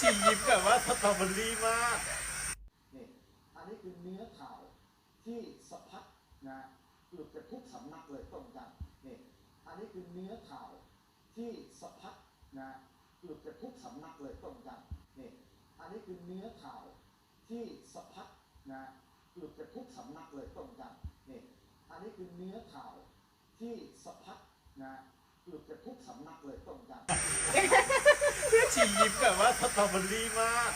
ชียิ้มแบบว่าสตรอเบอรี่มากนี่อันนี้คือเนื้อข่าวที่สะพัดนะเกือบจะทุกสำนักเลยตรงกันนี่อันนี้คือเนื้อข่าวที่สะพัดนะเกือบจะทุกสำนักเลยตรงกันนี่อันนี้คือเนื้อข่าวที่สะพัดนะเกือบจะทุกสำนักเลยตรงกันนี่อันนี้คือเนื้อข่าวที่สะพัดนะเกือบจะทุกสำนักเลยตรงกันชียิ้มแบบว่าสตรอเบอรี่มาก